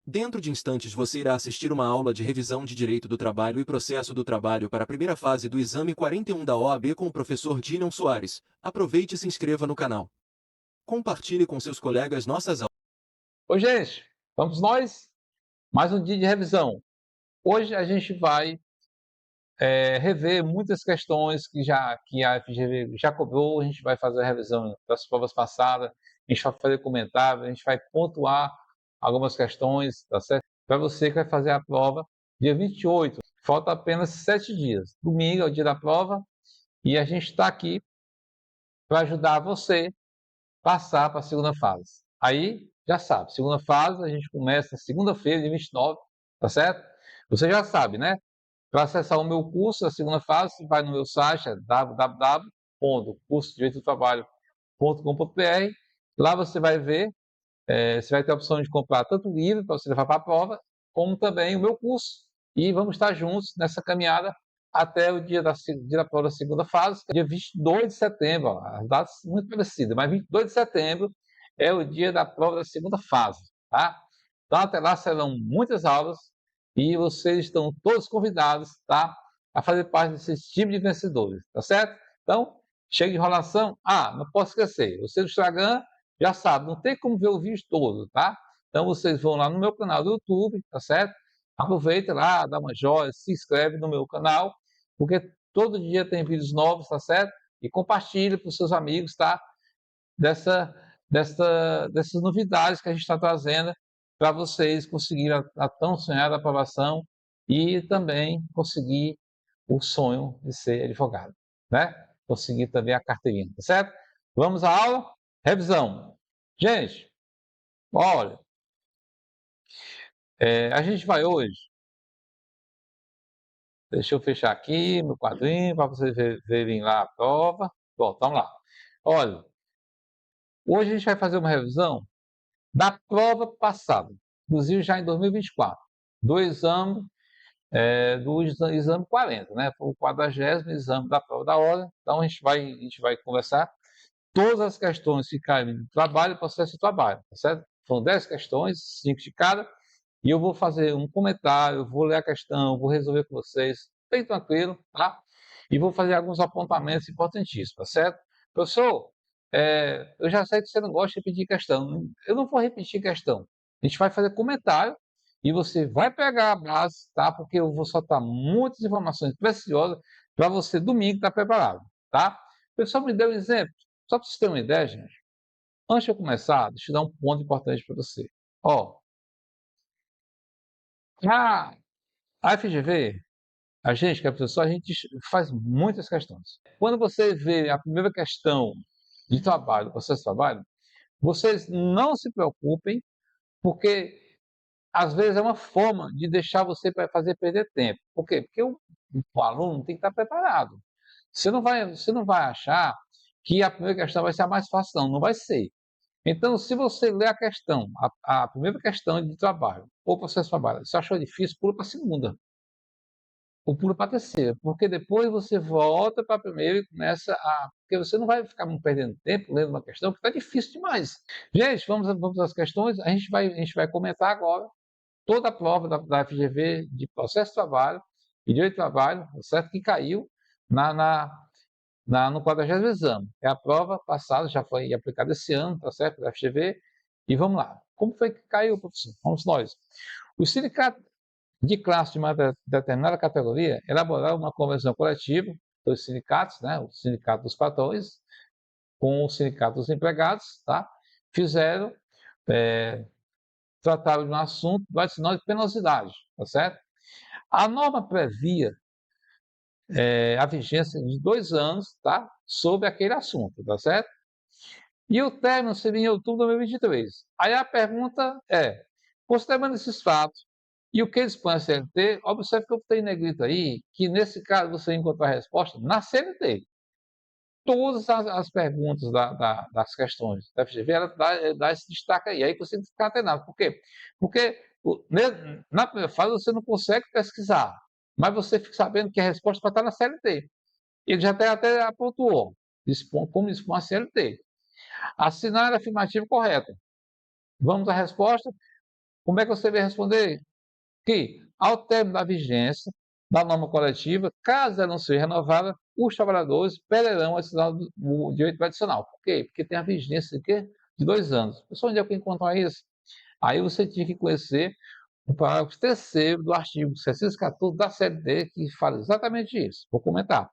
Dentro de instantes você irá assistir uma aula de revisão de Direito do Trabalho e Processo do Trabalho para a primeira fase do Exame 41 da OAB com o professor Dinion Soares. Aproveite e se inscreva no canal. Compartilhe com seus colegas nossas aulas. Oi, gente, vamos nós? Mais um dia de revisão. Hoje a gente vai rever muitas questões que a FGV já cobrou, a gente vai fazer a revisão das provas passadas, a gente vai fazer comentário, a gente vai pontuar algumas questões, tá certo? Para você que vai fazer a prova dia 28, falta apenas 7 dias. Domingo é o dia da prova e a gente está aqui para ajudar você a passar para a segunda fase. Aí, já sabe, segunda fase a gente começa segunda-feira, dia 29, tá certo? Você já sabe, né? Para acessar o meu curso, a segunda fase, você vai no meu site, é www.cursodireitodotrabalho.com.br. Lá você vai ver, você vai ter a opção de comprar tanto o livro para você levar para a prova, como também o meu curso. E vamos estar juntos nessa caminhada até o dia da prova da segunda fase, dia 22 de setembro. Ó, as datas muito parecidas, mas 22 de setembro é o dia da prova da segunda fase, tá? Então, até lá serão muitas aulas e vocês estão todos convidados, tá? A fazer parte desse time de vencedores, tá certo? Então, chega de enrolação. Ah, não posso esquecer, você do Instagram já sabe, não tem como ver o vídeo todo, tá? Então, vocês vão lá no meu canal do YouTube, tá certo? Aproveita lá, dá uma joia, se inscreve no meu canal, porque todo dia tem vídeos novos, tá certo? E compartilhe para os seus amigos, tá? Dessas novidades que a gente está trazendo para vocês conseguirem a tão sonhada aprovação e também conseguir o sonho de ser advogado, né? Conseguir também a carteirinha, tá certo? Vamos à aula? Revisão. Gente, olha, a gente vai hoje, deixa eu fechar aqui meu quadrinho para vocês verem lá a prova. Bom, vamos lá. Olha, hoje a gente vai fazer uma revisão da prova passada, inclusive já em 2024, do exame, exame 40, né? Foi o 40º exame da prova da ordem. Então a gente vai conversar todas as questões que caem no trabalho, processo de trabalho, tá certo? São 10 questões, 5 de cada, e eu vou fazer um comentário, vou ler a questão, vou resolver com vocês, bem tranquilo, tá? E vou fazer alguns apontamentos importantíssimos, tá certo? Professor, eu já sei que você não gosta de repetir questão. Eu não vou repetir questão. A gente vai fazer comentário e você vai pegar a base, tá? Porque eu vou soltar muitas informações preciosas para você domingo estar preparado, tá? O pessoal me deu um exemplo. Só para vocês terem uma ideia, gente. Antes de eu começar, deixa eu dar um ponto importante para você. Ó, a FGV, a gente que é professor, a gente faz muitas questões. Quando você vê a primeira questão de trabalho, processo de trabalho, vocês não se preocupem, porque às vezes é uma forma de deixar você para fazer perder tempo. Por quê? Porque o aluno tem que estar preparado. Você não vai achar que a primeira questão vai ser a mais fácil, não, não vai ser. Então, se você ler a questão, a primeira questão de trabalho, ou processo de trabalho, se achou difícil, pula para a segunda, ou pula para a terceira, porque depois você volta para a primeira e começa a. Porque você não vai ficar perdendo tempo lendo uma questão que está difícil demais. Gente, vamos às questões, a gente vai comentar agora toda a prova da FGV de processo de trabalho e direito de trabalho, certo? Que caiu na, na, no 40º exame. É a prova passada, já foi aplicada esse ano, tá certo? Da FGV. E vamos lá. Como foi que caiu, professor? Vamos nós. O sindicato de classe de uma determinada categoria elaboraram uma convenção coletiva dos sindicatos, né? O sindicato dos patrões, com o sindicato dos empregados, tá? Fizeram, trataram de um assunto do adicional de penosidade, tá certo? A norma previa a vigência de 2 anos, tá? Sobre aquele assunto, tá certo? E o término seria em outubro de 2023. Aí a pergunta é, considerando esses fatos e o que eles põem a CLT, observe que eu tenho negrito aí, que nesse caso você encontra a resposta na CLT. Todas as perguntas das questões da FGV, ela dá esse destaque aí. Aí você tem que ficar atenado. Por quê? Porque na primeira fase você não consegue pesquisar, mas você fica sabendo que a resposta vai estar na CLT. Ele já até apontou, como dispõe a CLT. Assinar a afirmativa correta. Vamos à resposta. como é que você vai responder? Que, ao término da vigência da norma coletiva, caso ela não seja renovada, os trabalhadores perderão a decisão do direito tradicional. Por quê? Porque tem a vigência de quê? De 2 anos. Pessoal, onde é que encontra isso? Aí você tinha que conhecer o parágrafo 3º do artigo 614 da CLT, que fala exatamente isso. Vou comentar.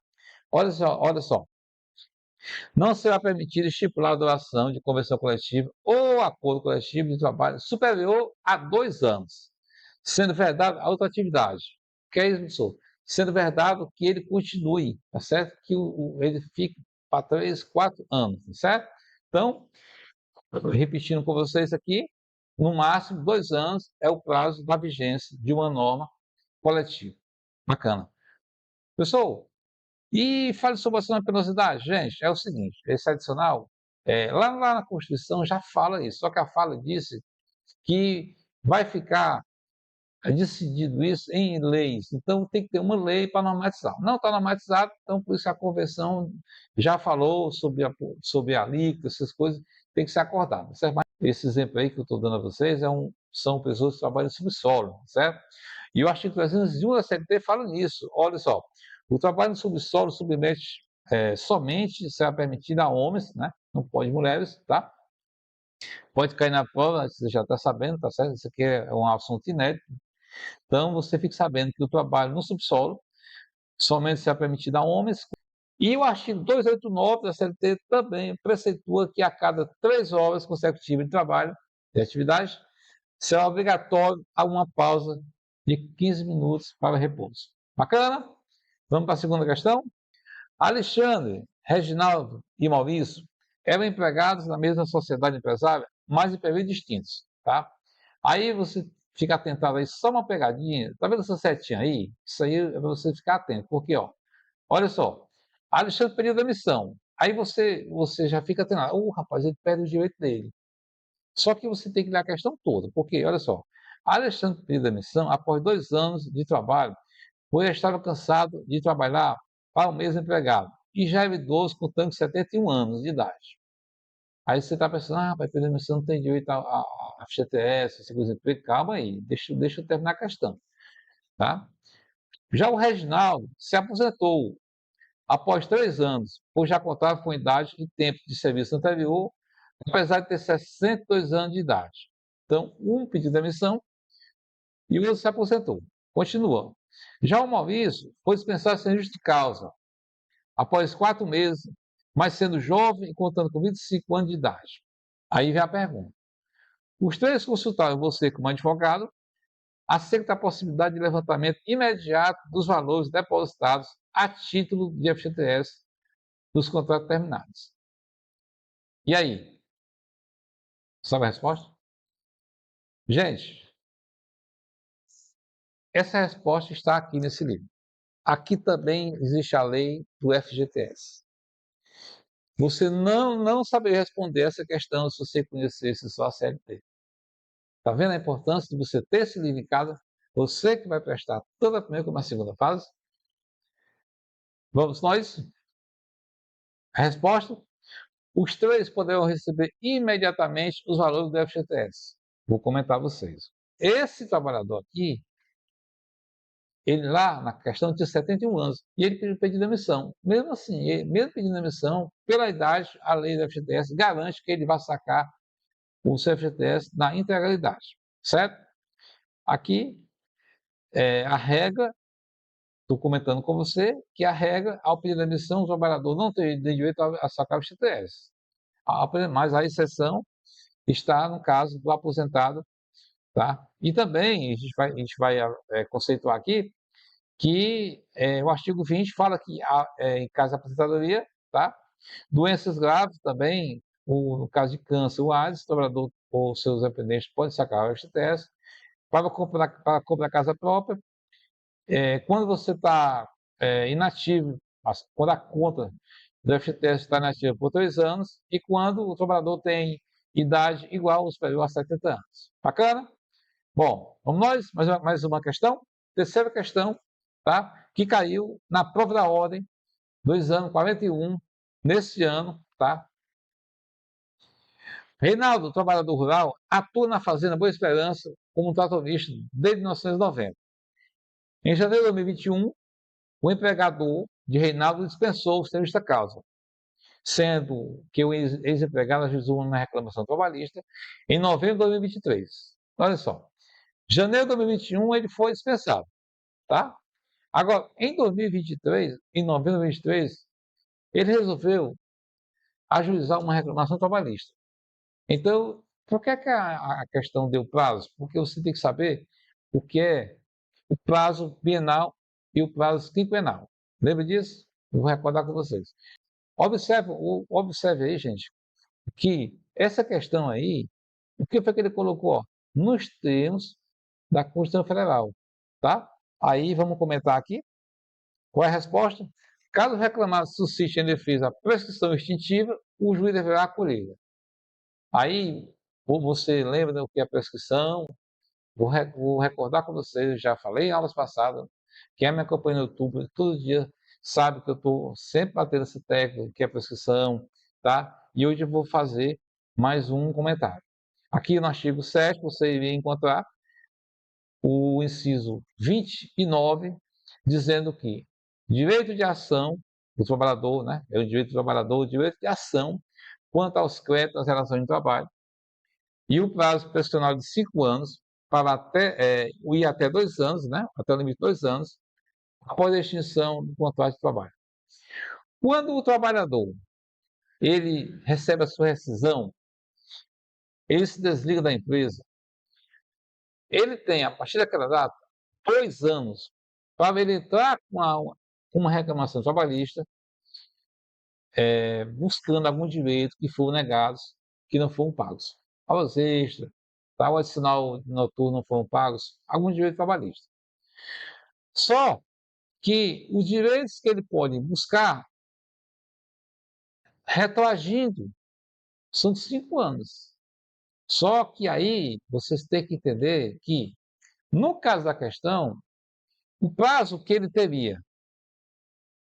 Olha só, olha só. Não será permitido estipular a duração de convenção coletiva ou acordo coletivo de trabalho superior a 2 anos, sendo vedado a outra atividade. Que é isso, professor? Sendo vedado que ele continue, tá certo? Que ele fique para 3, 4 anos, tá certo? Então, repetindo com vocês aqui, no máximo 2 anos é o prazo da vigência de uma norma coletiva. Bacana. Pessoal, e fale sobre a ação da penosidade. Gente, é o seguinte, esse adicional, lá na Constituição já fala isso, só que a fala disse que vai ficar decidido isso em leis. Então tem que ter uma lei para normatizar. Não está normatizado, então por isso a convenção já falou sobre a alíquota, essas coisas, tem que ser acordado, certo? Mas esse exemplo aí que eu estou dando a vocês são pessoas que trabalham no subsolo, certo? E o artigo 301 da CLT fala nisso. Olha só, o trabalho no subsolo submete somente será permitido a homens, né? Não pode mulheres, tá? Pode cair na prova, você já está sabendo, tá certo? Isso aqui é um assunto inédito. Então, você fica sabendo que o trabalho no subsolo somente será permitido a homens. E o artigo 289 da CLT também preceitua que a cada 3 horas consecutivas de trabalho, de atividade, será obrigatório uma pausa de 15 minutos para repouso. Bacana? Vamos para a segunda questão? Alexandre, Reginaldo e Maurício eram empregados na mesma sociedade empresária, mas em períodos distintos, tá? Aí você fica atentado aí, só uma pegadinha. Tá vendo essa setinha aí? Isso aí é para você ficar atento. Porque, ó, olha só, Alexandre pediu demissão. Aí você já fica atento. Rapaz, ele perde o direito dele. Só que você tem que ler a questão toda. Porque, olha só, Alexandre pediu demissão após 2 anos de trabalho, pois estava cansado de trabalhar para o mesmo empregado. E já era idoso, contando com 71 anos de idade. Aí você está pensando, rapaz, pediu demissão não tem direito a FGTS, seguro-desemprego. Calma aí, deixa eu terminar a questão. Tá? Já o Reginaldo se aposentou após 3 anos, pois já contava com idade e tempo de serviço anterior, apesar de ter 62 anos de idade. Então, um pediu demissão e o outro se aposentou. Continua. Já o Maurício foi dispensado sem justa causa, após 4 meses, mas sendo jovem e contando com 25 anos de idade. Aí vem a pergunta. Os 3 consultaram você como advogado acerca da possibilidade de levantamento imediato dos valores depositados a título de FGTS dos contratos terminados. E aí? Sabe a resposta? Gente, essa resposta está aqui nesse livro. Aqui também existe a lei do FGTS. Você não saberia responder essa questão se você conhecesse só a CLT. Está vendo a importância de você ter esse livro em casa? Você que vai prestar tanto a primeira como a segunda fase? Vamos nós? A resposta? Os 3 poderão receber imediatamente os valores do FGTS. Vou comentar a vocês. Esse trabalhador aqui, ele lá na questão tinha 71 anos e ele pediu demissão. Mesmo assim, mesmo pedindo demissão, pela idade, a lei do FGTS garante que ele vai sacar o seu FGTS na integralidade, certo? Aqui, a regra, estou comentando com você, que a regra, ao pedir demissão, o trabalhador não tem direito a sacar o FGTS. Mas a exceção está no caso do aposentado, tá? E também a gente vai conceituar aqui que o artigo 20 fala que em caso de aposentadoria, tá? Doenças graves também, no caso de câncer ou AIDS, o trabalhador ou seus dependentes podem sacar o FGTS para comprar casa própria. Quando você está inativo, quando a conta do FGTS está inativa por 3 anos e quando o trabalhador tem idade igual ou superior a 70 anos. Bacana? Bom, vamos nós, mais uma questão. Terceira questão, tá? Que caiu na prova da ordem, 2 anos, 41, nesse ano, tá? Reinaldo, trabalhador rural, atua na fazenda Boa Esperança como tratorista desde 1990. Em janeiro de 2021, o empregador de Reinaldo dispensou o serviço da causa, sendo que o ex-empregado ajuizou uma reclamação trabalhista em novembro de 2023. Olha só, janeiro de 2021 ele foi dispensado, tá? Agora, em 2023, em novembro de 2023, ele resolveu ajuizar uma reclamação trabalhista. Então, por que, que a questão deu prazo? Porque você tem que saber o que é o prazo bienal e o prazo quinquenal. Lembra disso? Eu vou recordar com vocês. Observe aí, gente, que essa questão aí, o que foi que ele colocou? Nos termos da Constituição Federal, tá? Aí vamos comentar aqui. Qual é a resposta? Caso o reclamado suscite em defesa a prescrição extintiva, o juiz deverá acolhê-la. Aí, você lembra do que é prescrição? Vou recordar com vocês, já falei em aulas passadas, quem me acompanha no YouTube todo dia sabe que eu estou sempre batendo essa tecla, que é prescrição, tá? E hoje eu vou fazer mais um comentário. Aqui no artigo 7 você iria encontrar o inciso 29, dizendo que direito de ação do trabalhador, né? É o direito do trabalhador, o direito de ação quanto aos créditos das relações de trabalho, e o prazo prescricional de 5 anos para ir até 2 anos, né? Até o limite de 2 anos, após a extinção do contrato de trabalho. Quando o trabalhador ele recebe a sua rescisão, ele se desliga da empresa, ele tem, a partir daquela data, 2 anos para ele entrar com uma reclamação trabalhista, buscando algum direito que foram negados, que não foram pagos. Horas extras, tal adicional noturno não foram pagos, algum direito trabalhista. Só que os direitos que ele pode buscar retroagindo são de 5 anos. Só que aí vocês têm que entender que, no caso da questão, o prazo que ele teria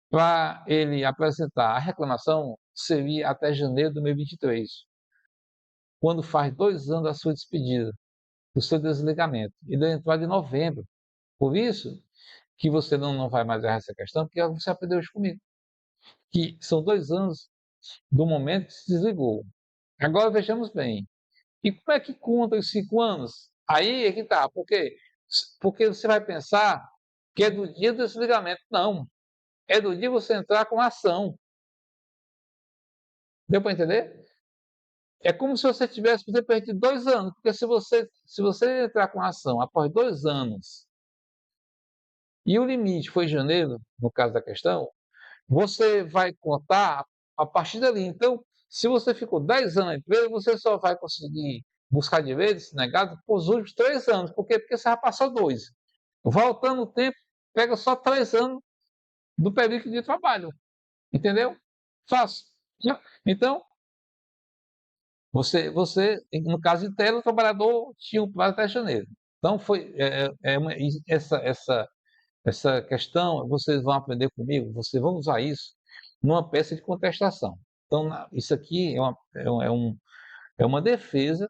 para ele apresentar a reclamação seria até janeiro de 2023, quando faz 2 anos da sua despedida, do seu desligamento. Ele vai entrar de novembro. Por isso que você não vai mais errar essa questão, porque você aprendeu isso comigo. Que são 2 anos do momento que se desligou. Agora vejamos bem. E como é que conta os 5 anos? Aí é que tá. Por quê? Porque você vai pensar que é do dia do desligamento. Não. É do dia você entrar com a ação. Deu para entender? É como se você tivesse perdido 2 anos. Porque se você entrar com a ação após 2 anos e o limite foi janeiro, no caso da questão, você vai contar a partir dali. Então, se você ficou 10 anos na empresa, você só vai conseguir buscar direitos negados por os últimos 3 anos. Por quê? Porque você já passou 2. Voltando o tempo, pega só 3 anos do período de trabalho. Entendeu? Fácil. Então, no caso de tela, o trabalhador tinha um prazo até janeiro. Então, essa questão, vocês vão aprender comigo, vocês vão usar isso numa peça de contestação. Então, isso aqui é uma defesa,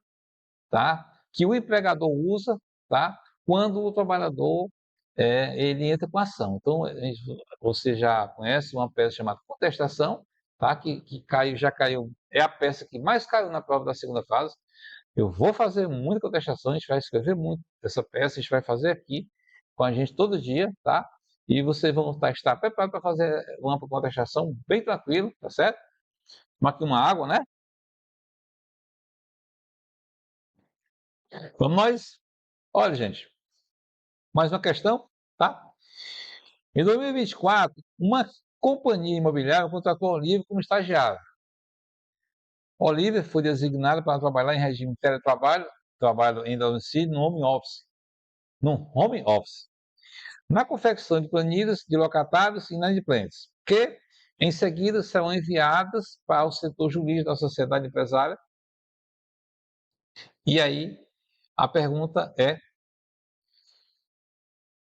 tá? Que o empregador usa, tá? Quando o trabalhador ele entra com ação. Então, você já conhece uma peça chamada contestação, tá? Que já caiu, é a peça que mais caiu na prova da segunda fase. Eu vou fazer muita contestação, a gente vai escrever muito essa peça, a gente vai fazer aqui com a gente todo dia, tá? E vocês vão estar preparados para fazer uma contestação bem tranquilo, tá certo? Tomar aqui uma água, né? Vamos nós. Olha, gente, mais uma questão, tá? Em 2024, uma companhia imobiliária contratou Olivia como estagiária. Olivia foi designada para trabalhar em regime de teletrabalho, trabalho em domicílio, no home office. No home office. Na confecção de planilhas de locatários e inadimplentes, que em seguida serão enviadas para o setor jurídico da sociedade empresária. E aí a pergunta é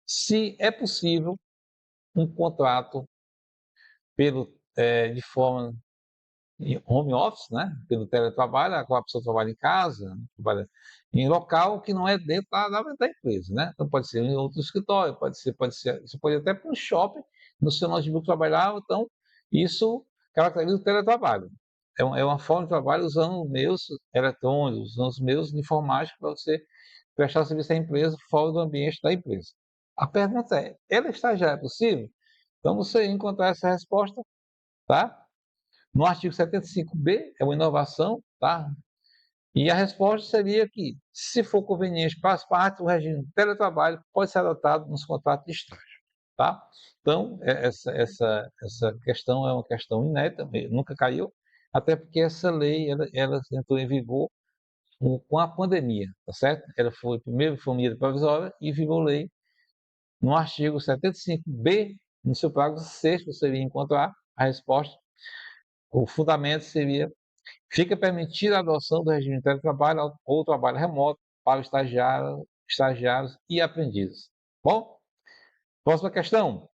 se é possível um contrato de forma em home office, né? Pelo teletrabalho, a pessoa trabalha em casa, trabalha em local que não é dentro da empresa, né? Então pode ser em outro escritório, você pode ir até para um shopping no seu notebook trabalhar, então isso caracteriza o teletrabalho. É uma forma de trabalho usando os meus eletrônicos, usando os meios de informática para você prestar serviço à empresa fora do ambiente da empresa. A pergunta é, ela está já é possível? Então você encontrar essa resposta, tá? No artigo 75b, é uma inovação, tá? E a resposta seria que, se for conveniente para as partes, o regime de teletrabalho pode ser adotado nos contratos de estágio, tá? Então, essa questão é uma questão inédita, nunca caiu, até porque essa lei, ela entrou em vigor com a pandemia, tá certo? Ela foi, primeiro foi uma medida provisória e virou lei no artigo 75b, no seu parágrafo 6, você iria encontrar a resposta. O fundamento seria: fica permitida a adoção do regime de teletrabalho ou trabalho remoto para estagiários e aprendizes. Bom, próxima questão.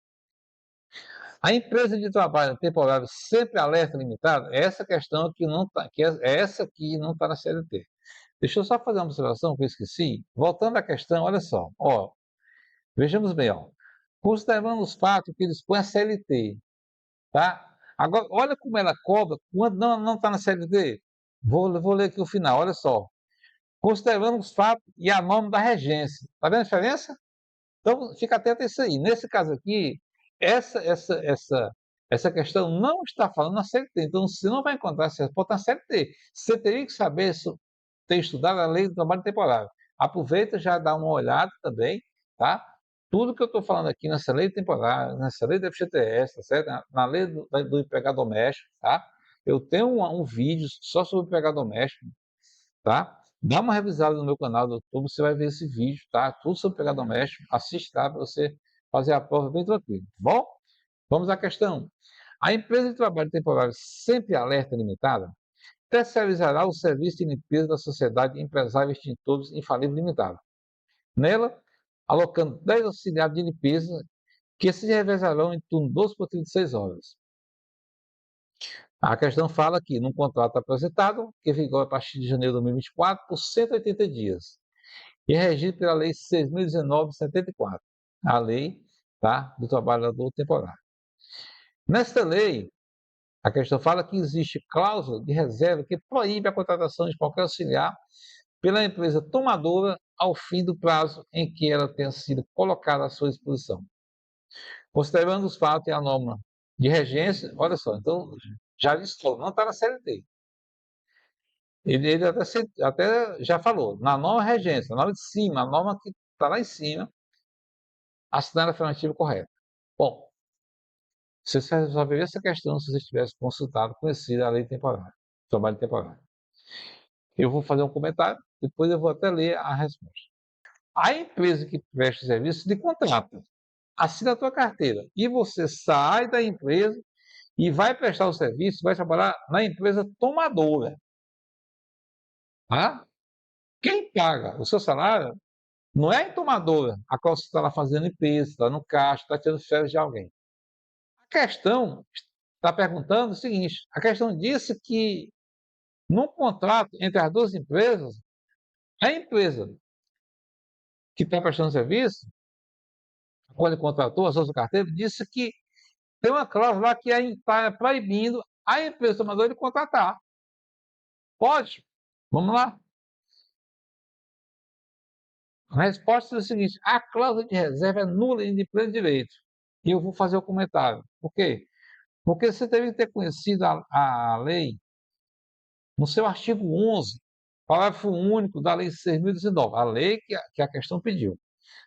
A empresa de trabalho temporário sempre alerta limitado? Essa questão que não tá, essa que não está na CLT. Deixa eu só fazer uma observação que eu esqueci. Voltando à questão, olha só. Ó, vejamos bem, ó. Considerando os fatos que dispõe a CLT, tá? Agora, olha como ela cobra quando não está na CLT. Vou ler aqui o final, olha só. Considerando os fatos e a norma da regência. Está vendo a diferença? Então, fica atento a isso aí. Nesse caso aqui, essa questão não está falando na CLT. Então, você não vai encontrar essa resposta na CLT. Você teria que saber, ter estudado a lei do trabalho temporário. Aproveita e já dá uma olhada também, tá? Tudo que eu estou falando aqui nessa lei temporária, nessa lei do FGTS, tá certo? Na lei do empregado doméstico, tá? Eu tenho um vídeo só sobre o empregado doméstico, tá? Dá uma revisada no meu canal do YouTube, você vai ver esse vídeo, tá? Tudo sobre empregado doméstico, assiste lá para você fazer a prova bem tranquilo, tá bom? Vamos à questão. A empresa de trabalho temporário sempre alerta limitada terceirizará o serviço de limpeza da Sociedade Empresária Extintores Infalível Limitada. Nela, alocando 10 auxiliares de limpeza que se revezarão em turno 12 por 36 horas. A questão fala que, num contrato apresentado, que vigora a partir de janeiro de 2024, por 180 dias, e é regido pela Lei 6.019/74, a lei, tá, do trabalhador temporário. Nesta lei, a questão fala que existe cláusula de reserva que proíbe a contratação de qualquer auxiliar pela empresa tomadora ao fim do prazo em que ela tenha sido colocada à sua disposição. Considerando os fatos e a norma de regência, olha só, então já listou, não está na CLT. Ele até já falou, na norma regência, na norma de cima, a norma que está lá em cima, assinando a afirmativa correta. Bom, você resolveria essa questão se você tivesse consultado, conhecido a lei temporária, trabalho temporário. Eu vou fazer um comentário, depois eu vou até ler a resposta. A empresa que presta serviço de contrata, assina a tua carteira e você sai da empresa e vai prestar o serviço, vai trabalhar na empresa tomadora. Tá? Quem paga o seu salário não é a tomadora, a qual você está lá fazendo limpeza, está no caixa, está tirando férias de alguém. A questão está perguntando o seguinte: a questão disse que num contrato entre as duas empresas, a empresa que está prestando serviço, quando contratou, a sua carteira, disse que tem uma cláusula lá que está proibindo a empresa tomadora de contratar. Pode? Vamos lá. A resposta é o seguinte: a cláusula de reserva é nula e de pleno direito. E eu vou fazer o comentário. Por quê? Porque você deve ter conhecido a lei no seu artigo 11, parágrafo único da Lei 6.019, a lei que a questão pediu.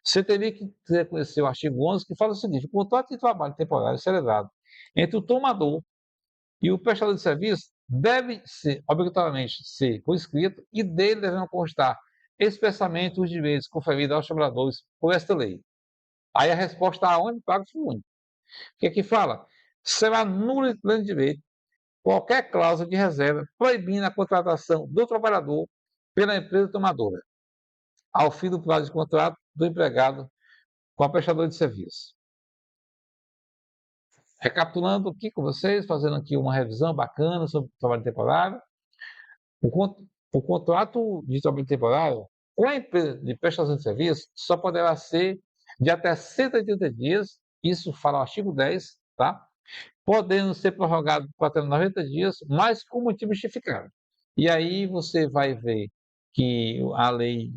Você teria que conhecer o artigo 11, que fala o seguinte: o contrato de trabalho temporário celebrado entre o tomador e o prestador de serviço deve ser, obrigatoriamente, ser por escrito e dele devem constar expressamente os direitos conferidos aos trabalhadores por esta lei. Aí a resposta A onde? Parágrafo único. O que aqui fala? Será nulo e pleno direito qualquer cláusula de reserva proibindo a contratação do trabalhador pela empresa tomadora, ao fim do prazo de contrato do empregado com a prestadora de serviço. recapitulando aqui com vocês, fazendo aqui uma revisão bacana sobre o trabalho temporário. O contrato de trabalho temporário com a empresa de prestação de serviço só poderá ser de até 180 dias, isso fala o artigo 10, tá? Podendo ser prorrogado por até 90 dias, mas com motivo justificado. E aí você vai ver que a lei,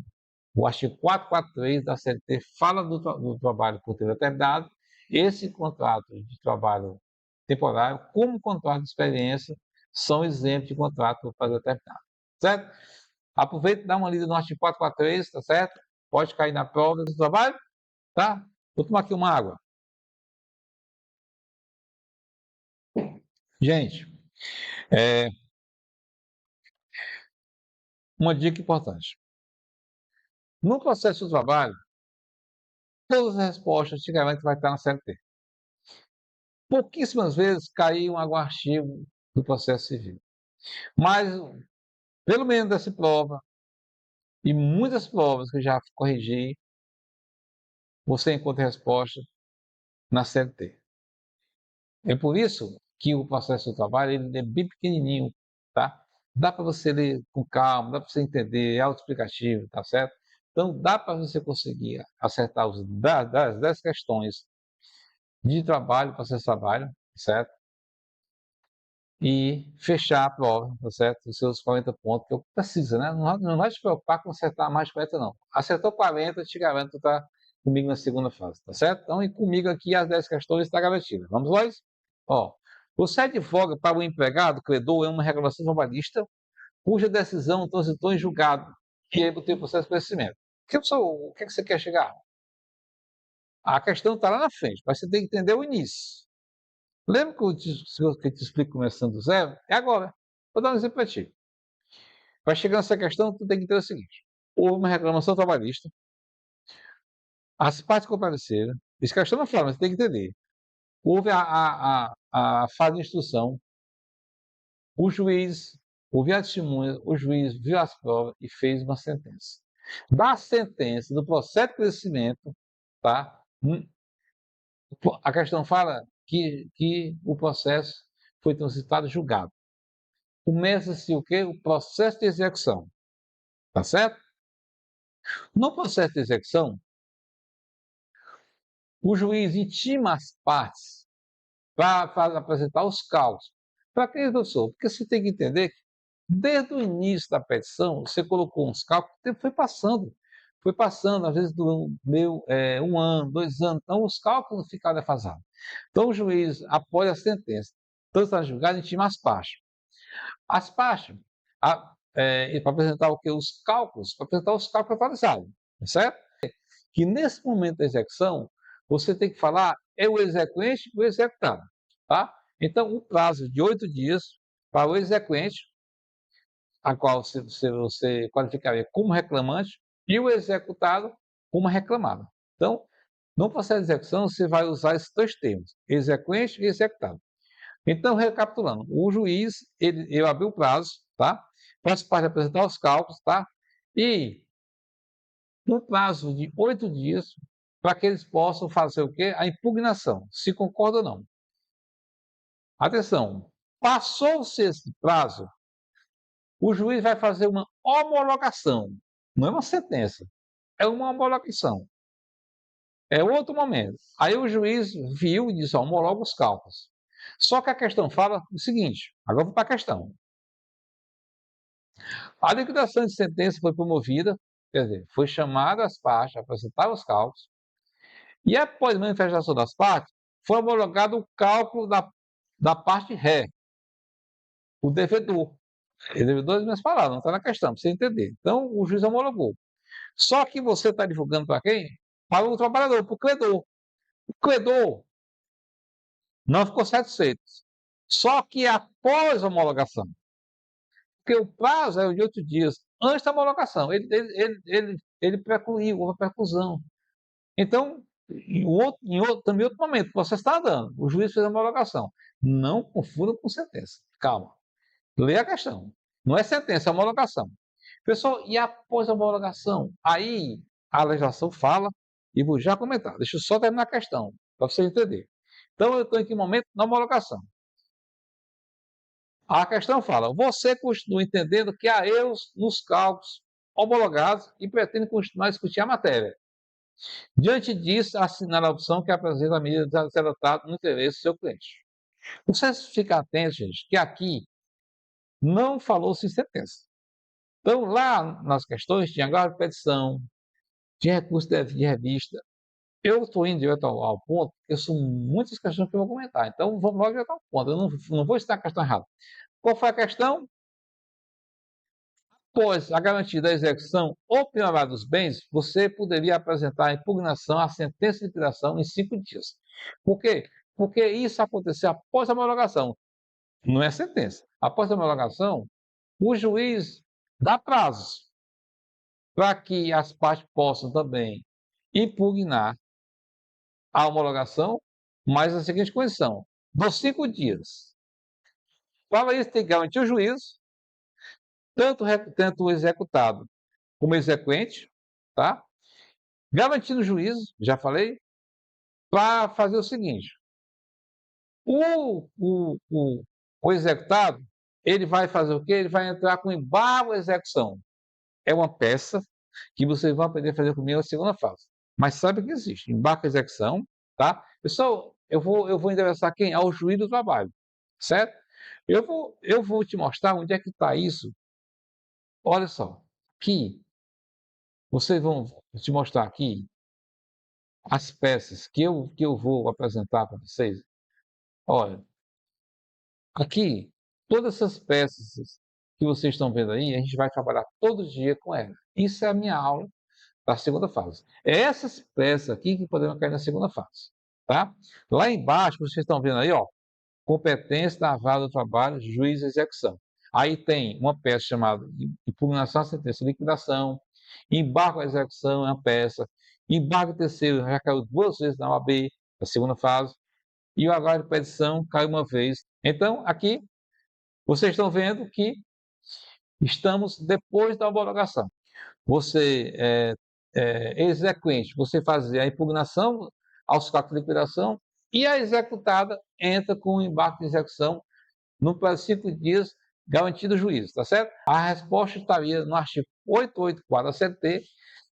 o artigo 443 da CLT fala do trabalho por tempo determinado. Esse contrato de trabalho temporário, como contrato de experiência, são isentos de contrato por prazo determinado, certo? Aproveita e dá uma lida no artigo 443, tá certo? Pode cair na prova do trabalho, tá? Vou tomar aqui uma água. Gente, uma dica importante. No processo do trabalho, todas as respostas te garantem que vai estar na CLT. Pouquíssimas vezes caiu algum artigo do processo civil. Mas, pelo menos dessa prova, e muitas provas que eu já corrigi, você encontra resposta na CLT. É por isso que o processo do trabalho ele é bem pequenininho, tá? Dá para você ler com calma, dá para você entender, é autoexplicativo, tá certo? Então, dá para você conseguir acertar das 10 questões de trabalho, processo de trabalho, certo? E fechar a prova, tá certo? Os seus 40 pontos, que é o que precisa, né? Não vai se preocupar com acertar mais de 40, não. Acertou 40, te garanto que tá comigo na segunda fase, tá certo? Então, e comigo aqui as 10 questões está garantidas. Vamos lá? Ó, você advoga para o empregado, credor, em uma reclamação trabalhista, cuja decisão transitou em julgado, e aí tem o processo de conhecimento. O que você quer chegar? A questão está lá na frente, mas você tem que entender o início. Lembra que eu te explico começando do zero? É agora. Vou dar um exemplo para ti. Vai chegar nessa questão, tu tem que entender o seguinte. Houve uma reclamação trabalhista, as partes compareceram, isso questão não fala, mas você tem que entender. Houve a fase de instrução, o juiz ouviu a testemunha, o juiz viu as provas e fez uma sentença. Da sentença, do processo de crescimento, tá? A questão fala que o processo foi transitado e julgado. Começa-se o quê? O processo de execução. Tá certo? No processo de execução, o juiz intima as partes para apresentar os cálculos. Para que, professor? Porque você tem que entender que, desde o início da petição, você colocou uns cálculos, o tempo foi passando, às vezes deu um ano, 2 anos, então os cálculos ficaram defasados. Então o juiz, após a sentença, tanto está julgado, intima as partes. As partes, para apresentar o que? Os cálculos, para apresentar os cálculos atualizados, certo? Que nesse momento da execução, você tem que falar é o exequente e o executado, tá? Então, o prazo de 8 dias para o exequente, a qual você qualificaria como reclamante, e o executado como reclamado. Então, no processo de execução, você vai usar esses dois termos, exequente e executado. Então, recapitulando, o juiz, ele abriu o prazo, tá? Para as partes apresentar os cálculos, tá? E no prazo de 8 dias, para que eles possam fazer o quê? A impugnação, se concorda ou não. Atenção, passou-se esse prazo, o juiz vai fazer uma homologação, não é uma sentença, é uma homologação. É outro momento. Aí o juiz viu e disse, homologa os cálculos. Só que a questão fala o seguinte, agora vou para a questão. A liquidação de sentença foi promovida, quer dizer, foi chamada as partes a apresentar os cálculos, e após a manifestação das partes, foi homologado o cálculo da parte ré, o devedor. O devedor, as minhas palavras, não está na questão, para você entender. Então, o juiz homologou. Só que você está divulgando para quem? Para o trabalhador, para o credor. O credor não ficou satisfeito. Só que após a homologação, porque o prazo é de 8 dias antes da homologação, ele precluiu, houve a preclusão. Então, também outro momento, o processo está dando, o juiz fez a homologação. Não confunda com sentença. Calma. Lê a questão. Não é sentença, é homologação. Pessoal, e após a homologação? Aí a legislação fala, e vou já comentar. Deixa eu só terminar a questão, para você entender. Então, eu estou em que momento? Na homologação. A questão fala, você continua entendendo que há erros nos cálculos homologados e pretende continuar a discutir a matéria. Diante disso, assinale a opção que apresenta a medida desadotada no interesse do seu cliente. Vocês ficam atentos, gente, que aqui não falou-se em sentença. Então, lá nas questões, tinha agora de petição, tinha recurso de revista. Eu estou indo direto ao ponto, porque são muitas questões que eu vou comentar. Então, vamos logo direto ao ponto. Eu não vou citar a questão errada. Qual foi a questão? Após a garantia da execução ou penhorar dos bens, você poderia apresentar a impugnação à sentença de liquidação em 5 dias. Por quê? Porque isso aconteceu após a homologação. Não é sentença. Após a homologação, o juiz dá prazos para que as partes possam também impugnar a homologação, mas a seguinte condição: dos 5 dias. Para isso, tem que garantir o juízo, tanto o executado como o exequente, tá? Garantindo o juízo, já falei, para fazer o seguinte: o, o, o, o executado, ele vai fazer o quê? Ele vai entrar com embargo à execução. É uma peça que vocês vão aprender a fazer comigo na segunda fase. Mas sabe que existe embargo à execução, tá? Pessoal, eu vou endereçar quem? Ao juiz do trabalho, certo? Eu vou te mostrar onde é que está isso. Olha só, aqui, vocês vão te mostrar aqui as peças que eu vou apresentar para vocês. Olha, aqui, todas essas peças que vocês estão vendo aí, a gente vai trabalhar todo dia com elas. Isso é a minha aula da segunda fase. É essas peças aqui que podemos cair na segunda fase, tá? Lá embaixo, vocês estão vendo aí, ó, competência da vara do trabalho, juiz e execução. Aí tem uma peça chamada impugnação à sentença de liquidação, embargo à execução é uma peça, embargo terceiro já caiu 2 vezes na OAB, a segunda fase, e o aguardo de petição caiu uma vez. Então, aqui, vocês estão vendo que estamos depois da homologação. Você exequente, você fazer a impugnação aos cálculos de liquidação e a executada entra com o embarque de execução no prazo de 5 dias, garantido o juízo, tá certo? A resposta estaria no artigo 884 da CLT,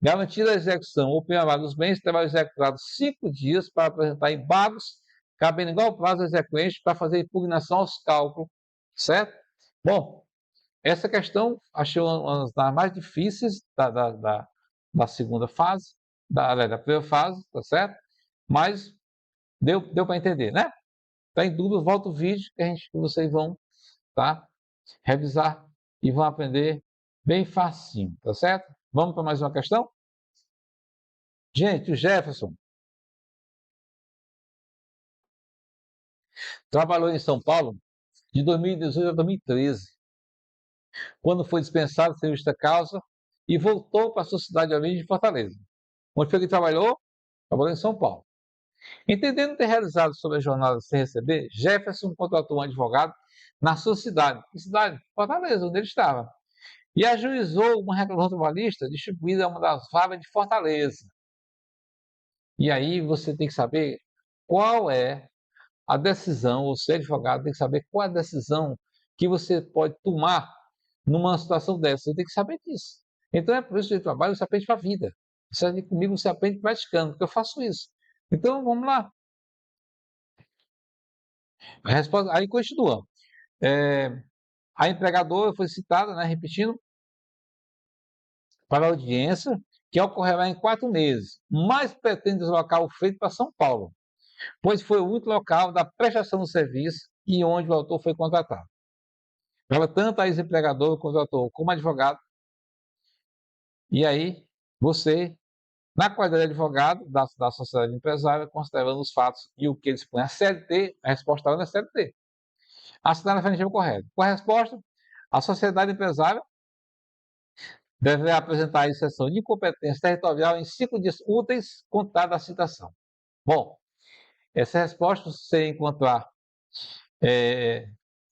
garantida a execução ou penhorar dos bens, terá executado 5 dias para apresentar embargos, cabendo igual prazo ao exequente para fazer impugnação aos cálculos, certo? Bom, essa questão achei uma das mais difíceis da segunda fase, da primeira fase, tá certo? Mas deu para entender, né? Está em dúvida, volta o vídeo que vocês vão, tá? Revisar e vão aprender bem facinho, tá certo? Vamos para mais uma questão? Gente, o Jefferson trabalhou em São Paulo de 2018 a 2013, quando foi dispensado sem justa causa e voltou para a sua cidade de origem de Fortaleza. Onde foi que trabalhou? Trabalhou em São Paulo. Entendendo ter realizado sobre a jornada sem receber, Jefferson contratou um advogado na sua cidade. Que cidade? Fortaleza, onde ele estava. E ajuizou uma reclamação trabalhista distribuída a uma das vagas de Fortaleza. E aí você tem que saber qual é a decisão, ou ser advogado tem que saber qual é a decisão que você pode tomar numa situação dessa. Você tem que saber disso. Então é por isso que o trabalho você aprende para a vida. Você aprende comigo, você aprende praticando, porque eu faço isso. Então vamos lá. A resposta, aí continua. A empregadora foi citada, né, repetindo, para a audiência, que ocorrerá em 4 meses, mas pretende deslocar o feito para São Paulo, pois foi o único local da prestação do serviço e onde o autor foi contratado. Tanto a ex-empregadora contratou como advogado, e aí você, na qualidade de advogado da sociedade empresária, considerando os fatos e o que eles põem a CLT, a resposta estava na CLT. Assinar a afirmativa correta. Com a resposta, a sociedade empresária deve apresentar a exceção de incompetência territorial em 5 dias úteis, contada a citação. Bom, essa resposta você encontrar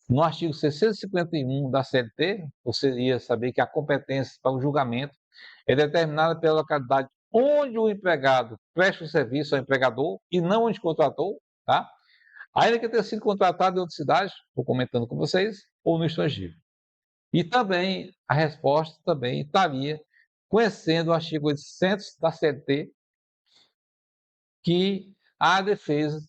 no artigo 651 da CLT, você iria saber que a competência para o julgamento é determinada pela localidade onde o empregado presta o serviço ao empregador e não onde contratou, tá? ainda que tenha sido contratado em outra cidade, estou comentando com vocês, ou no estrangeiro. E também a resposta também estaria conhecendo o artigo 800 da CLT, que a defesa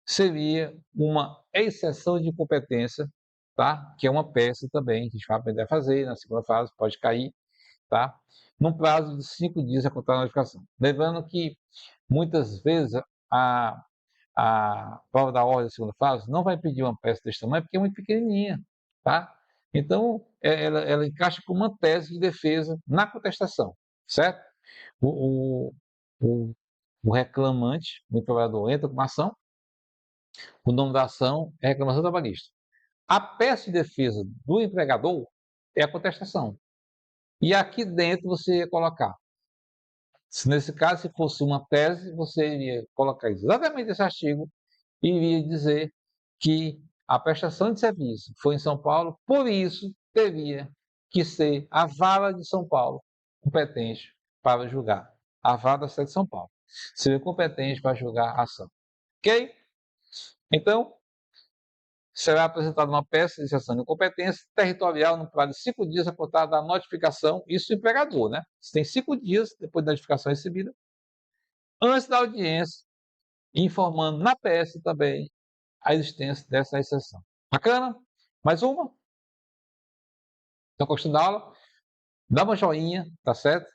seria uma exceção de competência, tá? Que é uma peça também que a gente vai aprender a fazer na segunda fase, pode cair, tá? Num prazo de 5 dias a contar a notificação. Lembrando que muitas vezes a, a prova da ordem da segunda fase não vai pedir uma peça desse tamanho porque é muito pequenininha, tá? Então, ela encaixa como uma tese de defesa na contestação, certo? O, o, o reclamante, o trabalhador, entra com uma ação, o nome da ação é reclamação trabalhista. A peça de defesa do empregador é a contestação. E aqui dentro você ia colocar, se nesse caso, se fosse uma tese, você iria colocar exatamente esse artigo e iria dizer que a prestação de serviço foi em São Paulo, por isso teria que ser a vara de São Paulo competente para julgar. A vara da sede de São Paulo seria competente para julgar a ação. Ok? Então, será apresentada uma peça de cessação de incompetência territorial no prazo de 5 dias a contar da notificação, isso o empregador, né? Você tem 5 dias depois da notificação recebida, antes da audiência, informando na peça também a existência dessa exceção. Bacana? Mais uma? Estão gostando da aula? Dá uma joinha, tá certo?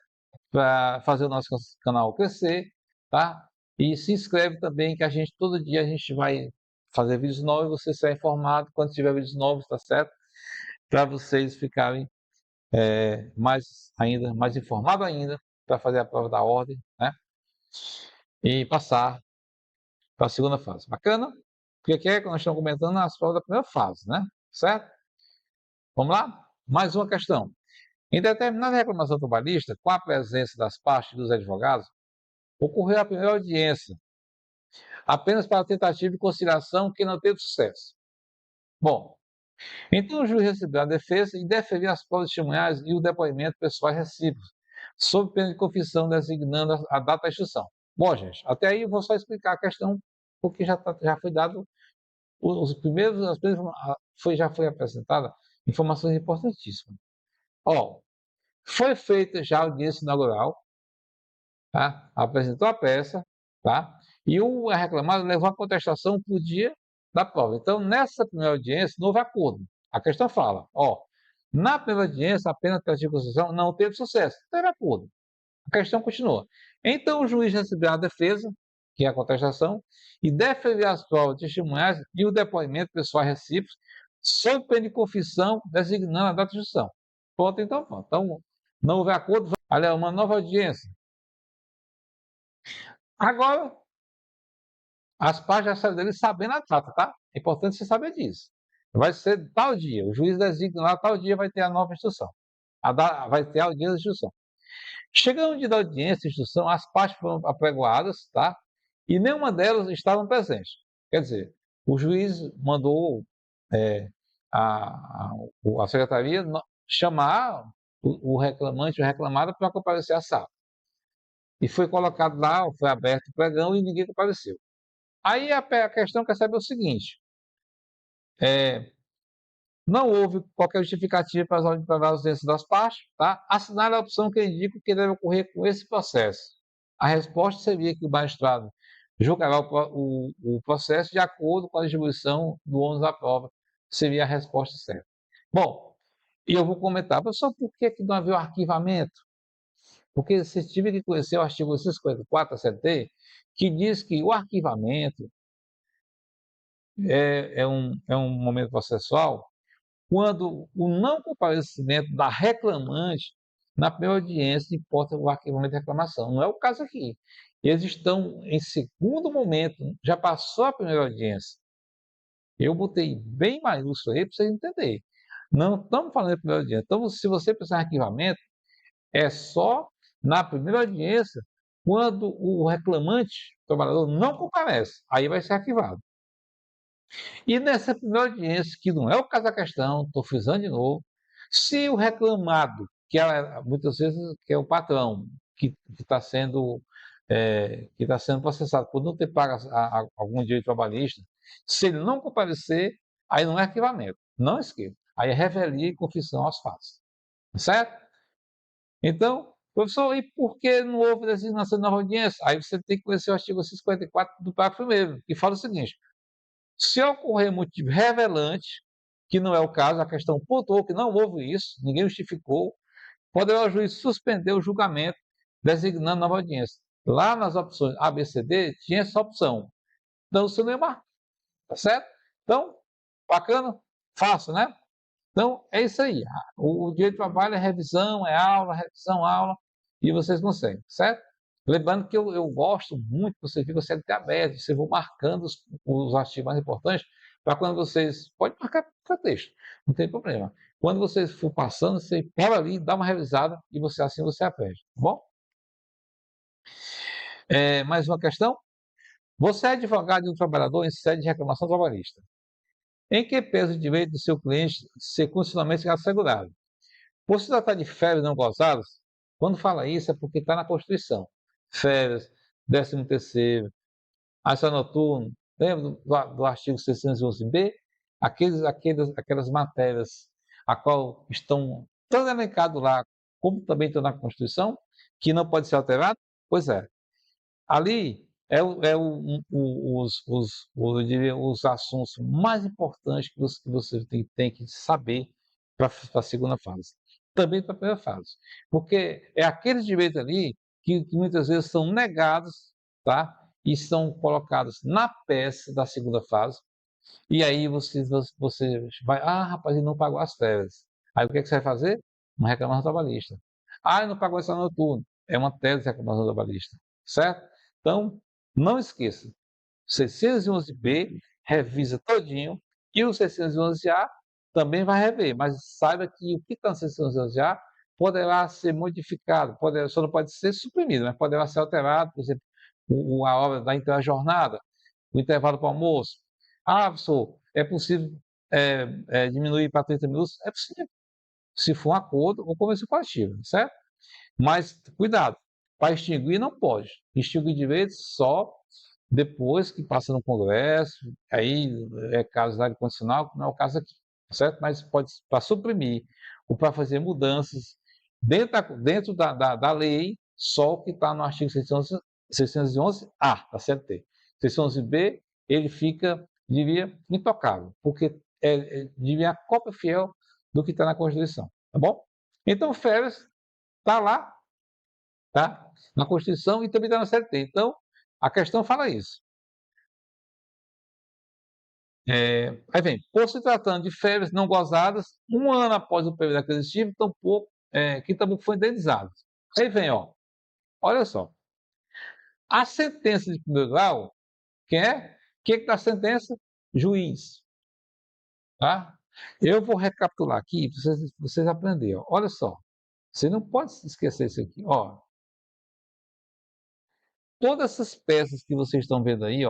Para fazer o nosso canal crescer, tá? E se inscreve também, que a gente, todo dia a gente vai fazer vídeos novos, você será informado quando tiver vídeos novos, tá certo? Para vocês ficarem mais informados ainda, para fazer a prova da ordem, né? E passar para a segunda fase. Bacana? O que é que nós estamos comentando as provas da primeira fase, né? Certo? Vamos lá? Mais uma questão. Em determinada reclamação trabalhista, com a presença das partes dos advogados, ocorreu a primeira audiência, apenas para tentativa de conciliação que não teve sucesso. Bom, então o juiz recebeu a defesa e deferiu as provas testemunhais e o depoimento pessoal recíproco, sob pena de confissão designando a data da instrução. Bom, gente, até aí eu vou só explicar a questão, porque já foi dado já foi apresentada informações importantíssimas. Ó, foi feita já a audiência inaugural, tá? Apresentou a peça, tá? E o reclamado levou a contestação por dia da prova. Então, nessa primeira audiência, não houve acordo. A questão fala, ó, na primeira audiência, a pena de concessão não teve sucesso, não teve acordo. A questão continua. Então, o juiz recebeu a defesa, que é a contestação, e deferiu as provas testemunhais e o depoimento pessoal recíproco, sob pena de confissão, designando a data de instrução. Pronto, então, pronto. Então, não houve acordo, olha, uma nova audiência. Agora, as partes já saíram dele sabendo a data, tá? É importante você saber disso. Vai ser tal dia, o juiz designa lá, tal dia vai ter a nova instrução. Vai ter a audiência de instrução. Chegando o dia da audiência de instrução, as partes foram apregoadas, tá? E nenhuma delas estavam presentes. Quer dizer, o juiz mandou a, a secretaria chamar o reclamante, o reclamado, para comparecer à sala. E foi colocado lá, foi aberto o pregão e ninguém compareceu. Aí a questão quer saber o seguinte: não houve qualquer justificativa para a ausência das partes, tá? Assinale a opção que indica o que deve ocorrer com esse processo. A resposta seria que o magistrado julgará o processo de acordo com a distribuição do ônus da prova, seria a resposta certa. Bom, e eu vou comentar, professor, por que não havia o arquivamento? Porque você tive que conhecer o artigo 154 da CLT, que diz que o arquivamento é um momento processual quando o não comparecimento da reclamante na primeira audiência importa o arquivamento de reclamação. Não é o caso aqui. Eles estão em segundo momento, já passou a primeira audiência. Eu botei bem maiúsculo aí para vocês entenderem. Não estamos falando de primeira audiência. Então, se você precisar de arquivamento, é só na primeira audiência, quando o reclamante, o trabalhador, não comparece. Aí vai ser arquivado. E nessa primeira audiência, que não é o caso da questão, estou frisando de novo, se o reclamado, que muitas vezes que é o patrão, que está sendo que está sendo processado por não ter pago algum direito trabalhista, se ele não comparecer, aí não é arquivamento, não esqueça. Aí é revelia e confissão aos fatos. Certo? Então, professor, e por que não houve designação de nova audiência? Aí você tem que conhecer o artigo 154 do parágrafo 1º, que fala o seguinte: se ocorrer motivo revelante, que não é o caso, a questão pontuou que não houve isso, ninguém justificou, poderá o juiz suspender o julgamento, designando nova audiência. Lá nas opções A, B, C, D, tinha essa opção. Então, você não ia marcar, tá certo? Então, bacana, fácil, né? Então, é isso aí. O direito de trabalho é revisão, aula, e vocês conseguem, certo? Lembrando que eu gosto muito que você fica o CLT aberto, você vai marcando os artigos mais importantes, para quando vocês. Pode marcar para texto, não tem problema. Quando vocês for passando, você para ali, dá uma revisada e assim você aprende, tá bom? Mais uma questão? Você é advogado de um trabalhador em sede de reclamação trabalhista. Em que pese o direito do seu cliente ser constitucionalmente assegurado? Por se tratar de férias não gozadas, quando fala isso é porque está na Constituição. Férias, 13º, ação noturno, lembra do artigo 611b? Aquelas matérias a qual estão todas elencadas lá, como também estão na Constituição, que não pode ser alterado? Pois é. Ali eu diria, os assuntos mais importantes que você tem que saber para a segunda fase. Também para a primeira fase. Porque é aqueles direitos ali que muitas vezes são negados, tá? E são colocados na peça da segunda fase. E aí você vai, rapaz, ele não pagou as férias. Aí o que, é que você vai fazer? Uma reclamação trabalhista. Ele não pagou essa noturno. É uma tese de reclamação trabalhista. Certo? Então, não esqueça. 611b revisa todinho e o 611a também vai rever, mas saiba que o que está no 611a poderá ser modificado, só não pode ser suprimido, mas poderá ser alterado, por exemplo, a hora da interjornada, o intervalo para o almoço. Professor, é possível diminuir para 30 minutos? É possível, se for um acordo ou convenção coletiva, certo? Mas cuidado, para extinguir não pode. Extinguir direitos só depois que passa no Congresso, aí é caso da área condicional, não é o caso aqui, certo? Mas pode, para suprimir ou para fazer mudanças dentro da lei, só o que está no artigo 611A da CLT. 611B, ele fica, diria, intocável, porque diria a cópia fiel do que está na Constituição, tá bom? Então, férias está lá, tá? Na Constituição e também está na CLT. Então, a questão fala isso. Aí vem, por se tratando de férias não gozadas, um ano após o período aquisitivo, que tampouco foi indenizado. Aí vem, olha só, a sentença de primeiro grau, quem é? Quem que dá a sentença? Juiz. Tá? Eu vou recapitular aqui para vocês aprenderem. Olha só, você não pode esquecer isso aqui. Todas essas peças que vocês estão vendo aí,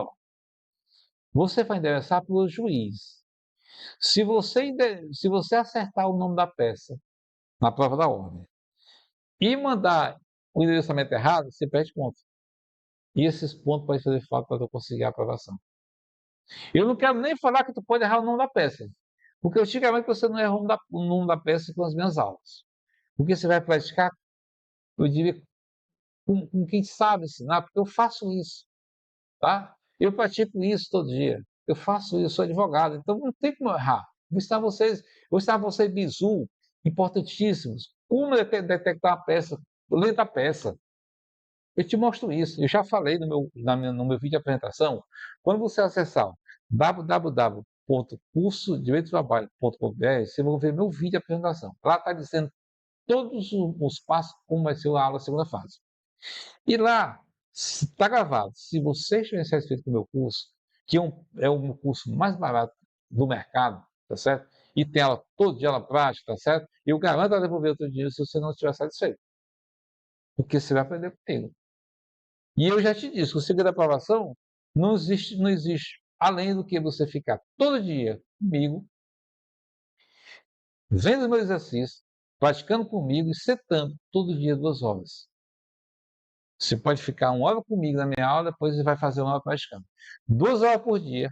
você vai endereçar para o juiz. Se você acertar o nome da peça na prova da ordem e mandar o endereçamento errado, você perde ponto. E esses pontos podem fazer falta para eu conseguir a aprovação. Eu não quero nem falar que tu pode errar o nome da peça, porque antigamente você não erra o nome da peça com as minhas aulas. Porque você vai praticar, eu diria, com quem sabe ensinar, porque eu faço isso, tá? Eu pratico isso todo dia. Eu faço isso, sou advogado, então não tem como errar. Vou ensinar vocês bizu, importantíssimos. Como detectar uma peça, ler da peça. Eu te mostro isso. Eu já falei no meu vídeo de apresentação. Quando você acessar www.cursodireitotrabalho.com.br, você vai ver meu vídeo de apresentação. Lá está dizendo todos os passos como vai ser a aula segunda fase. E lá está gravado. Se você estiver satisfeito com o meu curso, que é o meu curso mais barato do mercado, tá certo? E tem aula todo dia, aula prática, tá certo? Eu garanto a devolver o teu dinheiro se você não estiver satisfeito. Porque você vai aprender comigo. E eu já te disse, o segredo da aprovação não existe. Além do que você ficar todo dia comigo, vendo meu exercício, praticando comigo e setando todo dia 2 horas. Você pode ficar 1 hora comigo na minha aula, depois você vai fazer 1 hora praticando. 2 horas por dia.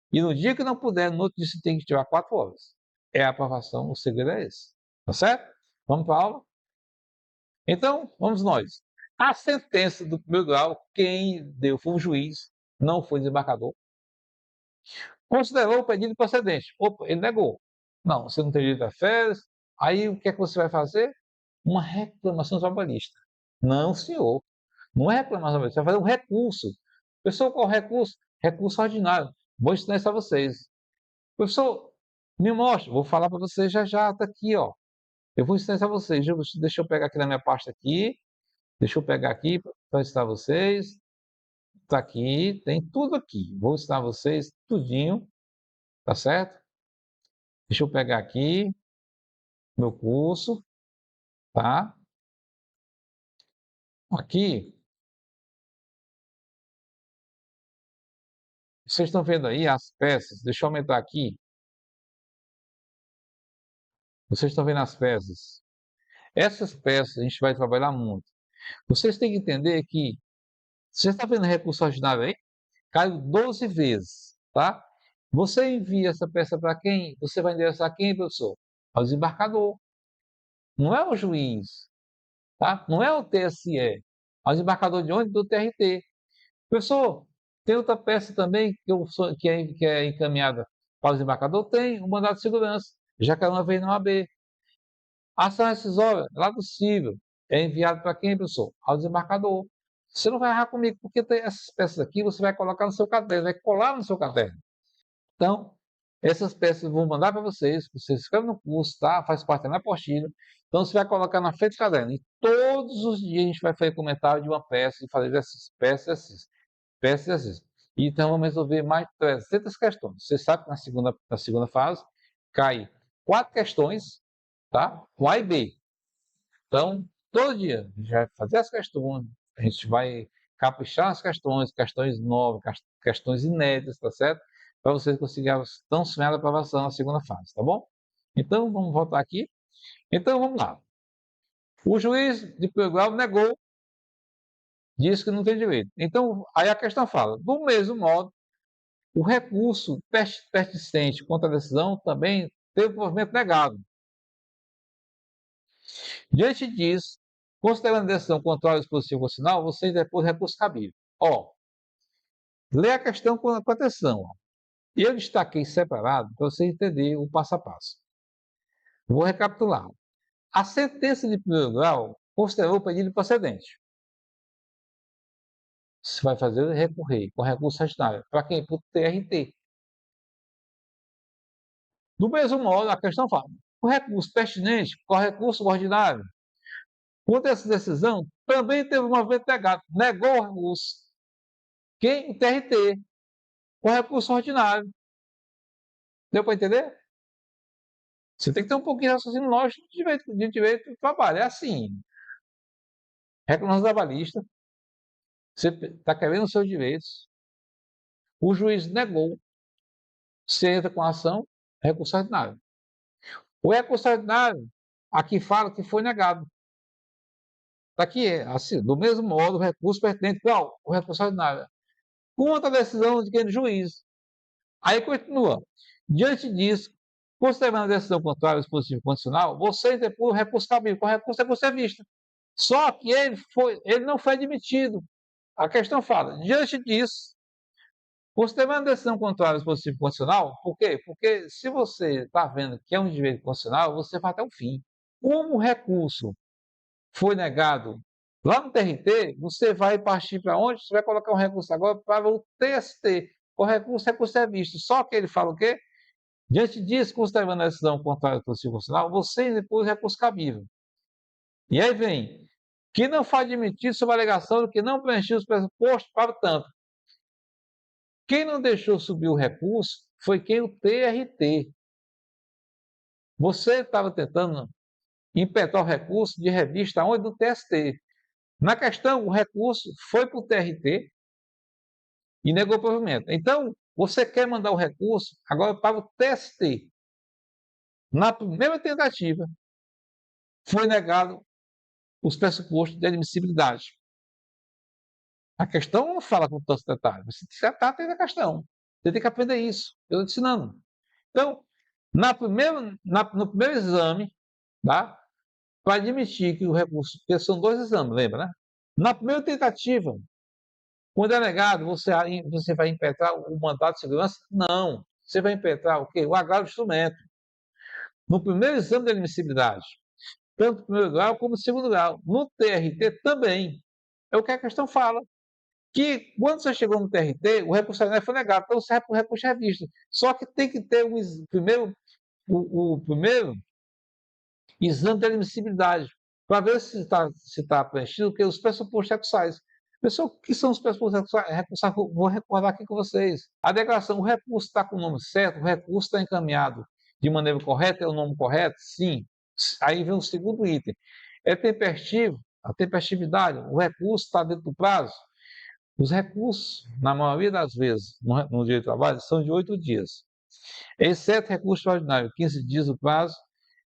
E no dia que não puder, no outro dia você tem que tirar 4 horas. É a aprovação, o segredo é esse. Tá certo? Vamos para a aula? Então, vamos nós. A sentença do primeiro grau, quem deu foi o juiz, não foi o desembargador. Considerou o pedido procedente. Opa, ele negou. Não, você não tem direito a férias. Aí o que é que você vai fazer? Uma reclamação trabalhista. Não, senhor. Não é reclamação trabalhista, você vai fazer um recurso. Pessoal, qual recurso? Recurso ordinário. Vou ensinar isso a vocês. Professor, me mostra. Vou falar para vocês já já. Está aqui, ó. Eu vou ensinar isso a vocês. Deixa eu pegar aqui na minha pasta aqui. Deixa eu pegar aqui para ensinar vocês. Está aqui, tem tudo aqui. Vou ensinar vocês tudinho, tá certo? Deixa eu pegar aqui meu curso, tá? Aqui, vocês estão vendo aí as peças? Deixa eu aumentar aqui. Vocês estão vendo as peças? Essas peças a gente vai trabalhar muito. Vocês têm que entender que, você está vendo recurso ordinário aí? Caiu 12 vezes, tá? Você envia essa peça para quem? Você vai endereçar quem, professor? Ao desembarcador. Não é o juiz, tá? Não é o TSE. Ao desembarcador de onde? Do TRT. Professor, tem outra peça também que é encaminhada para o desembarcador? Tem, o mandado de segurança. Já caiu uma vez na OAB. A ação rescisória, lá do cível, é enviado para quem, professor? Ao desembarcador. Você não vai errar comigo, porque tem essas peças aqui, você vai colocar no seu caderno, vai colar no seu caderno. Então, essas peças eu vou mandar para vocês escrevem no curso, tá? Faz parte da minha apostila. Então, você vai colocar na frente do caderno. E todos os dias a gente vai fazer comentário de uma peça e fazer exercício, peça, exercício, peça, exercício. Então, vamos resolver mais de 300 questões. Você sabe que na segunda fase cai 4 questões, tá? Com A e B. Então, todo dia a gente vai fazer as questões, a gente vai caprichar as questões, questões novas, questões inéditas, tá certo? Para vocês conseguirem a tão sonhada aprovação na segunda fase, tá bom? Então, vamos voltar aqui. Então, vamos lá. O juiz de primeiro grau negou, disse que não tem direito. Então, aí a questão fala, do mesmo modo, o recurso persistente contra a decisão também teve provimento negado. Diante disso, considerando a decisão contrária ao dispositivo constitucional, você interpôs recurso cabível. Ó, lê a questão com atenção. Ó. Eu destaquei separado para você entender o passo a passo. Vou recapitular. A sentença de primeiro grau considerou o pedido procedente. Você vai fazer recorrer com recurso ordinário. Para quem? Para o TRT. Do mesmo modo, a questão fala: o recurso pertinente com o recurso ordinário. Contra essa decisão, também teve um movimento negado. Negou o recurso. Quem? O TRT. Com recurso ordinário. Deu para entender? Você tem que ter um pouquinho de raciocínio lógico de direito do trabalho. É assim. Reclamação trabalhista. Você está querendo os seus direitos. O juiz negou. Você entra com a ação, recurso ordinário. O recurso ordinário, aqui fala que foi negado. Está aqui, assim, do mesmo modo, o recurso pertinente. Qual? O recurso ordinário. Contra a decisão de quem? Do juiz. Aí continua. Diante disso, considerando a decisão contrária ao dispositivo condicional, você interpôs o recurso cabível. Com recurso é vista. Só que ele não foi admitido. A questão fala, diante disso, considerando a decisão contrária ao dispositivo constitucional, por quê? Porque se você está vendo que é um direito constitucional, você vai até o fim. Como o recurso foi negado lá no TRT, você vai partir para onde? Você vai colocar um recurso agora para o TST. O recurso é visto. Só que ele fala o quê? Diante disso, considerando a decisão contrária ao dispositivo constitucional, você impôs recurso cabível. E aí vem, que não foi admitido sob a alegação de que não preencheu os pressupostos para tanto. Quem não deixou subir o recurso foi quem? O TRT. Você estava tentando impetrar o recurso de revista onde? Do TST. Na questão, o recurso foi para o TRT e negou o provimento. Então, você quer mandar o recurso agora para o TST. Na primeira tentativa, foi negado os pressupostos de admissibilidade. A questão não fala com tantos detalhes. Você está atento à questão. Você tem que aprender isso. Eu estou ensinando. Então, no primeiro exame, tá? Para admitir que o recurso, porque são dois exames, lembra, né? Na primeira tentativa, quando é negado, você vai impetrar o mandato de segurança? Não. Você vai impetrar o quê? O agravo de instrumento. No primeiro exame de admissibilidade, tanto no primeiro grau como no segundo grau. No TRT também. É o que a questão fala. Que quando você chegou no TRT, o recurso foi negado, então o recurso é visto. Só que tem que ter o primeiro exame de admissibilidade, para ver se tá preenchido os pressupostos recursais. Pessoal, o que são os pressupostos recursais? Vou recordar aqui com vocês. A declaração, o recurso está com o nome certo, o recurso está encaminhado de maneira correta, é o nome correto? Sim. Aí vem o segundo item. É tempestivo, a tempestividade, o recurso está dentro do prazo. Os recursos, na maioria das vezes, no direito do trabalho, são de 8 dias. Exceto recurso extraordinário, 15 dias o prazo,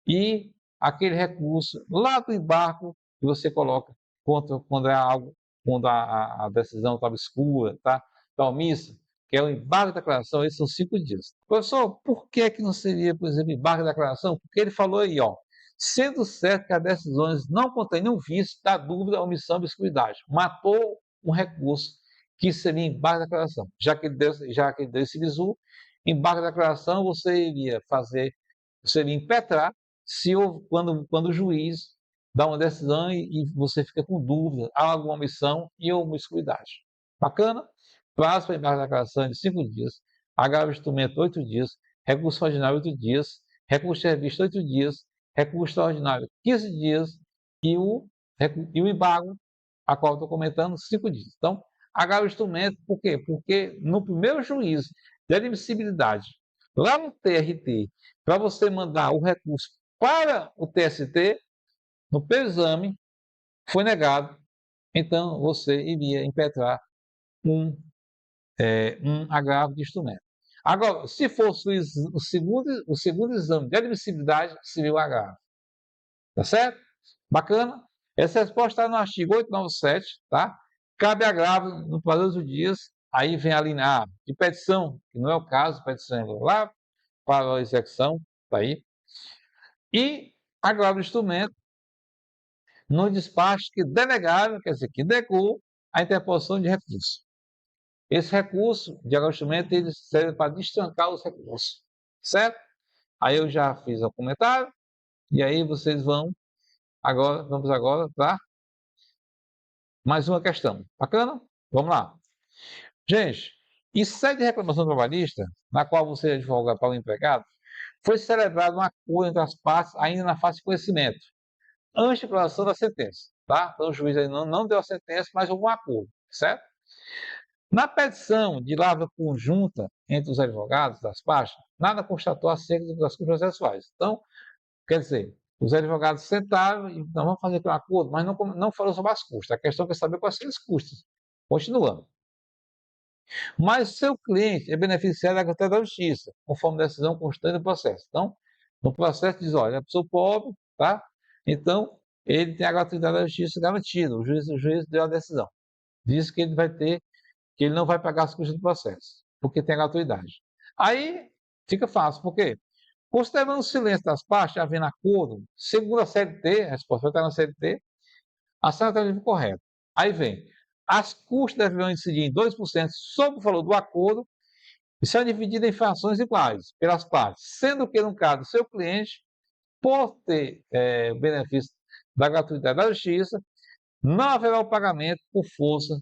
e aquele recurso lá do embargo que você coloca quando é algo, quando a decisão está obscura, está omissa, que é o embargo da declaração, esses são 5 dias. Professor, por que não seria, por exemplo, embargo da declaração? Porque ele falou aí, ó, sendo certo que as decisões não contêm nenhum vício da dúvida, omissão, obscuridade. Matou um recurso que seria embargo da declaração. Já que ele deu esse visu, embargo da declaração você iria impetrar quando o juiz dá uma decisão e você fica com dúvida, há alguma omissão e obscuridade. Bacana? Prazo para embargo da declaração de 5 dias, agravo de instrumento 8 dias, recurso ordinário 8 dias, recurso de revista 8 dias, recurso extraordinário 15 dias e o embargo, a qual estou comentando, 5 dias. Então, agravo de instrumento, por quê? Porque no primeiro juízo de admissibilidade, lá no TRT, para você mandar o recurso para o TST, no primeiro exame, foi negado, então você iria impetrar um agravo de instrumento. Agora, se fosse o segundo exame de admissibilidade, seria o agravo. Tá certo? Bacana? Essa resposta está no artigo 897, tá? Cabe agravo no prazo de 8 dias, aí vem a linha A, de petição, que não é o caso, petição é lá para a execução, tá aí. E agravo de instrumento no despacho que denegaram, quer dizer, que negou a interposição de recurso. Esse recurso de agravo de instrumento ele serve para destrancar os recursos, certo? Aí eu já fiz o comentário, e aí vocês vamos agora para mais uma questão. Bacana? Vamos lá. Gente, em sede de reclamação trabalhista, na qual você advoga para o empregado, foi celebrado um acordo entre as partes ainda na fase de conhecimento, antes de declaração da sentença, tá? Então o juiz ainda não deu a sentença, mas houve um acordo, certo? Na petição de lavra conjunta entre os advogados das partes, nada constatou acerca das custas processuais. Então, quer dizer, os advogados sentaram e não vamos fazer um acordo, mas não falou sobre as custas. A questão é saber quais são as custas. Continuando. Mas seu cliente é beneficiário da gratuidade da justiça, conforme decisão constante do processo. Então, no processo diz, olha, é a pessoa pobre, tá? Então, ele tem a gratuidade da justiça garantida. O juiz deu a decisão. Diz que que ele não vai pagar as custas do processo, porque tem a gratuidade. Aí fica fácil, por quê? Considerando o silêncio das partes, havendo acordo, segundo a CLT, a resposta vai estar na CLT, a certa correta. Aí vem, as custas deverão incidir em 2% sobre o valor do acordo e serão divididas em frações iguais pelas partes, sendo que, no caso do seu cliente, por ter o benefício da gratuidade da justiça, não haverá o pagamento por força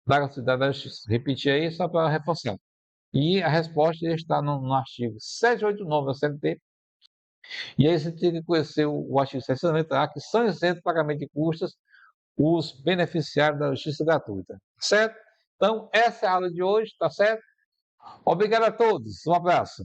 da gratuidade da justiça. Repetir aí só para reforçar. E a resposta está no artigo 789 da CLT. E aí você tem que conhecer o artigo 69A, que são isentos do pagamento de custas os beneficiários da justiça gratuita. Certo? Então, essa é a aula de hoje, tá certo? Obrigado a todos. Um abraço.